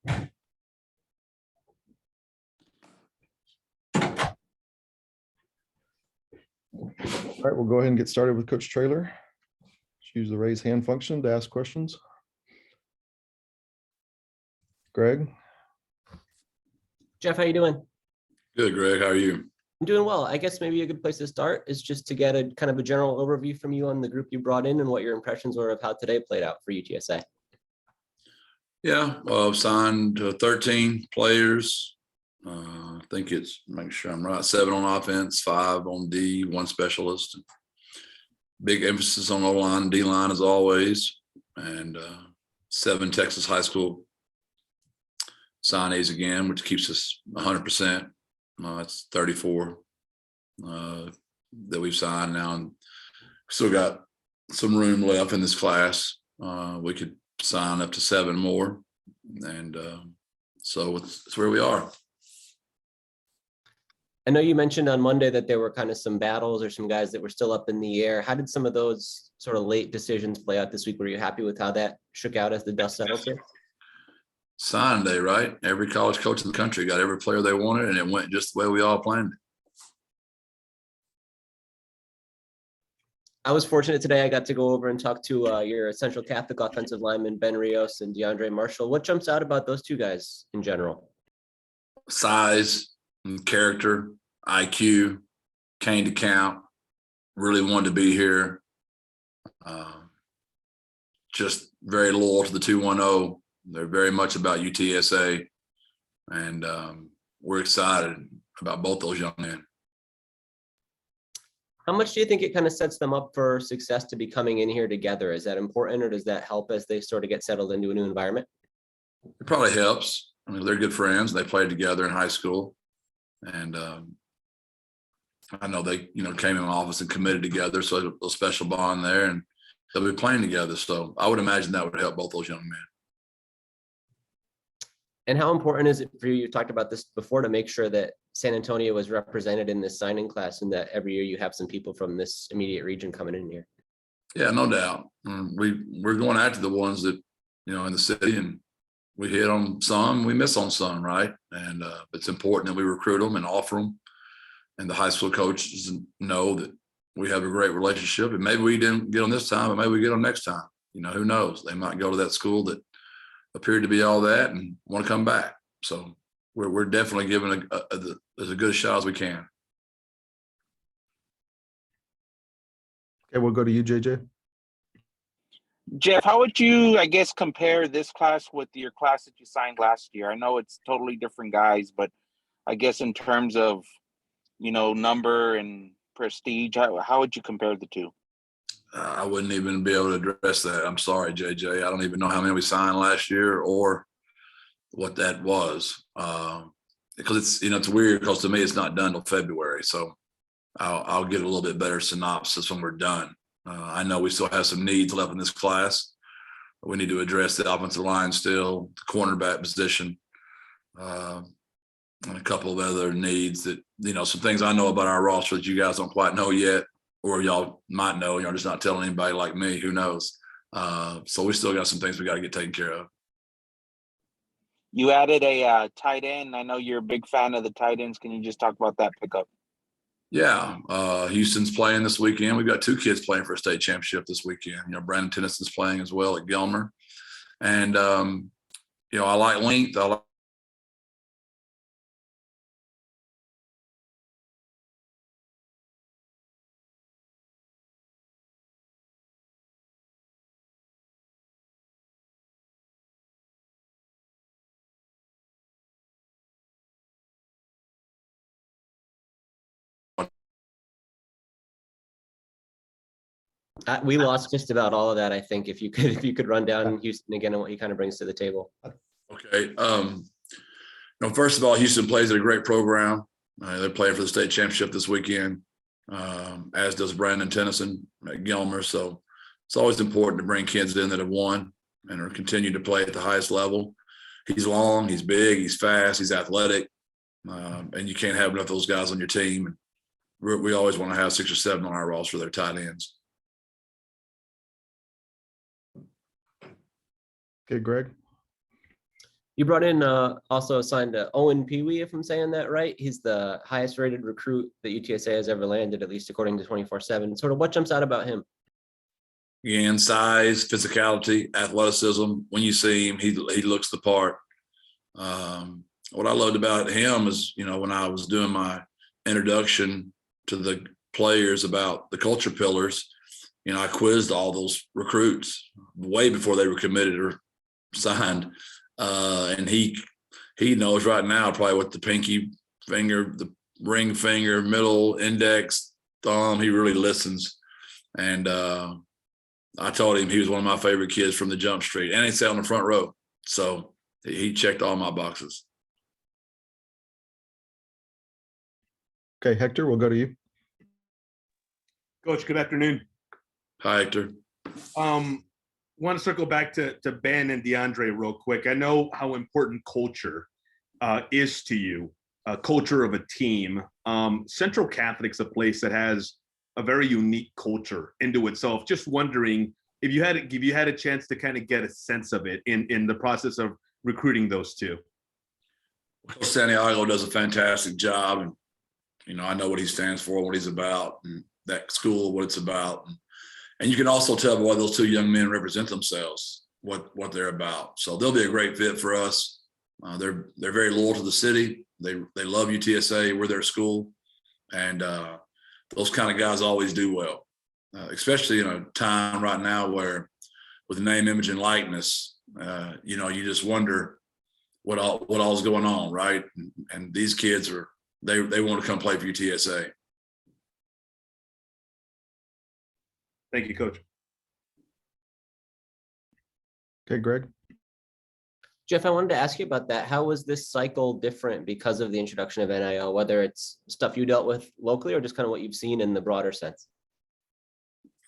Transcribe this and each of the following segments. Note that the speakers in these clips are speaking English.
All right, we'll go ahead and get started with Coach Traylor. Just use the raise hand function to ask questions. Greg. Jeff, how you doing? Good, Greg. How are you? I'm doing well. I guess maybe a good place to start is just to get a kind of a general overview from you on the group you brought in and what your impressions were of how today played out for UTSA. Yeah, well, I've signed 13 players. I think it's, make sure I'm right, 7 on offense, 5 on D, 1 specialist. Big emphasis on O-line and D-line as always, and 7 Texas high school signees again, which keeps us 100%. That's 34 that we've signed now, and still got some room left in this class. We could sign up to 7 more, and so it's where we are. I know you mentioned on Monday that there were kind of some battles or some guys that were still up in the air. How did some of those sort of late decisions play out this week? Were you happy with how that shook out as the dust settled here? Signing day, right? Every college coach in the country got every player they wanted, and it went just the way we all planned it. I was fortunate today. I got to go over and talk to your Central Catholic offensive lineman, Ben Rios and DeAndre Marshall. What jumps out about those two guys in general? Size and character, IQ, came to count, really wanted to be here. Just very loyal to the 210. They're very much about UTSA, and we're excited about both those young men. How much do you think it kind of sets them up for success to be coming in here together? Is that important, or does that help as they sort of get settled into a new environment? It probably helps. I mean, they're good friends. They played together in high school, and I know they, came in the office and committed together. So there's a special bond there, and they'll be playing together. So I would imagine that would help both those young men. And how important is it for you? You talked about this before, to make sure that San Antonio was represented in this signing class, and that every year you have some people from this immediate region coming in here. Yeah, no doubt. We're going after the ones that, in the city, and we hit on some, we miss on some, right? And it's important that we recruit them and offer them. And the high school coaches know that we have a great relationship, and maybe we didn't get them this time, but maybe we get them next time. Who knows? They might go to that school that appeared to be all that and want to come back. So we're definitely giving as a good a shot as we can. Okay, we'll go to you, JJ. Jeff, how would you, compare this class with your class that you signed last year? I know it's totally different guys, but I guess in terms of, number and prestige, how would you compare the two? I wouldn't even be able to address that. I'm sorry, JJ. I don't even know how many we signed last year or what that was. Because it's weird, because to me it's not done till February. So I'll get a little bit better synopsis when we're done. I know we still have some needs left in this class. We need to address the offensive line still, the cornerback position, and a couple of other needs that, some things I know about our roster that you guys don't quite know yet, or y'all might know, you're just not telling anybody like me, who knows. So we still got some things we got to get taken care of. You added a tight end. I know you're a big fan of the tight ends. Can you just talk about that pickup? Yeah, Houston's playing this weekend. We've got 2 kids playing for a state championship this weekend. Brandon Tennyson's playing as well at Gilmer. And, I like length. We lost just about all of that. I think if you could run down Houston again and what he kind of brings to the table. Okay. First of all, Houston plays at a great program. They're playing for the state championship this weekend, as does Brandon Tennyson at Gilmer. So it's always important to bring kids in that have won and are continuing to play at the highest level. He's long, he's big, he's fast, he's athletic, and you can't have enough of those guys on your team. We always want to have 6 or 7 on our roster. They're tight ends. Okay, Greg. You brought in also signed Owen Peewee, if I'm saying that right. He's the highest rated recruit that UTSA has ever landed, at least according to 24/7. Sort of what jumps out about him? Again, size, physicality, athleticism. When you see him, he looks the part. What I loved about him is, when I was doing my introduction to the players about the culture pillars, I quizzed all those recruits way before they were committed or signed. And he knows right now probably what the pinky finger, the ring finger, middle, index, thumb, he really listens. And I told him he was one of my favorite kids from the jump street, and he sat on the front row. So he checked all my boxes. Okay, Hector, we'll go to you. Coach, good afternoon. Hi, Hector. Want to circle back to Ben and DeAndre real quick. I know how important culture is to you, culture of a team. Central Catholic's a place that has a very unique culture into itself. Just wondering if you had a chance to kind of get a sense of it in the process of recruiting those two. Coach Santiago does a fantastic job, and I know what he stands for, what he's about, and that school, what it's about. And you can also tell by why those two young men represent themselves, what they're about. So they'll be a great fit for us. They're very loyal to the city. They love UTSA. We're their school, and those kind of guys always do well, especially in a time right now where, with name, image, and likeness, you just wonder what all is going on, right? And these kids they want to come play for UTSA. Thank you, Coach. Okay, Greg. Jeff, I wanted to ask you about that. How was this cycle different because of the introduction of NIL, whether it's stuff you dealt with locally or just kind of what you've seen in the broader sense?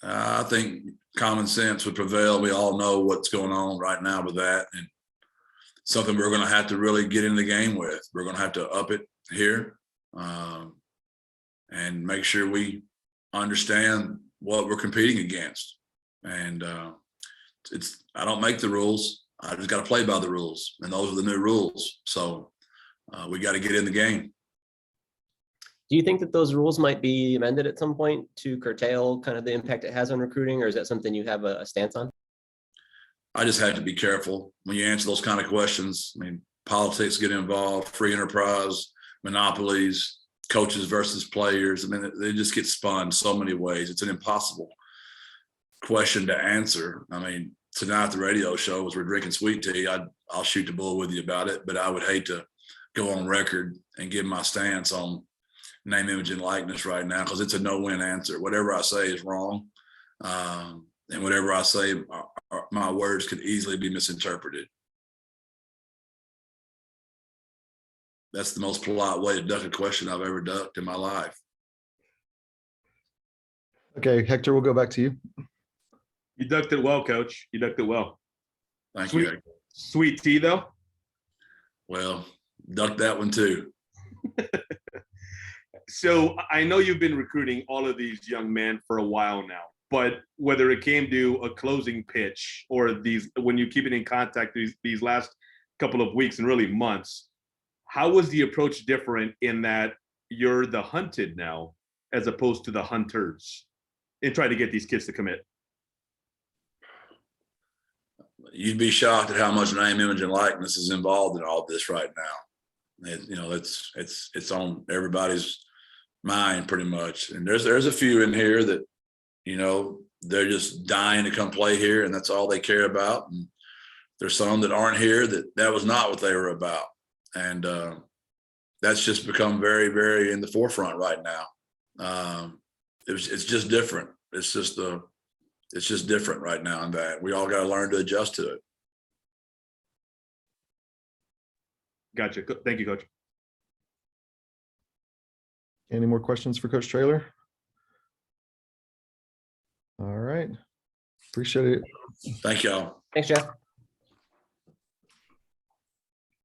I think common sense would prevail. We all know what's going on right now with that, and something we're going to have to really get in the game with. We're going to have to up it here and make sure we understand what we're competing against. And I don't make the rules. I just got to play by the rules, and those are the new rules. So we got to get in the game. Do you think that those rules might be amended at some point to curtail kind of the impact it has on recruiting, or is that something you have a stance on? I just have to be careful when you answer those kind of questions. I mean, politics get involved, free enterprise, monopolies, coaches versus players. I mean, they just get spun so many ways. It's an impossible question to answer. I mean, tonight the radio show, as we're drinking sweet tea, I'll shoot the bull with you about it, but I would hate to go on record and give my stance on name, image, and likeness right now, because it's a no-win answer. Whatever I say is wrong, and whatever I say, my words could easily be misinterpreted. That's the most polite way to duck a question I've ever ducked in my life. Okay, Hector, we'll go back to you. You ducked it well, Coach. You ducked it well. Thank Sweet. you, Hector. Sweet tea, though. Well, duck that one too. So I know you've been recruiting all of these young men for a while now, but whether it came to a closing pitch or when you keep it in contact these last couple of weeks and really months, how was the approach different in that you're the hunted now as opposed to the hunters in trying to get these kids to commit? You'd be shocked at how much name, image, and likeness is involved in all this right now. It's on everybody's mind pretty much. And there's a few in here that, they're just dying to come play here, and that's all they care about. And there's some that aren't here that was not what they were about. And that's just become very, very in the forefront right now. It's just different. It's just different right now, and that we all got to learn to adjust to it. Gotcha. Thank you, Coach. Any more questions for Coach Traylor? All right. Appreciate it. Thank y'all. Thanks, Jeff.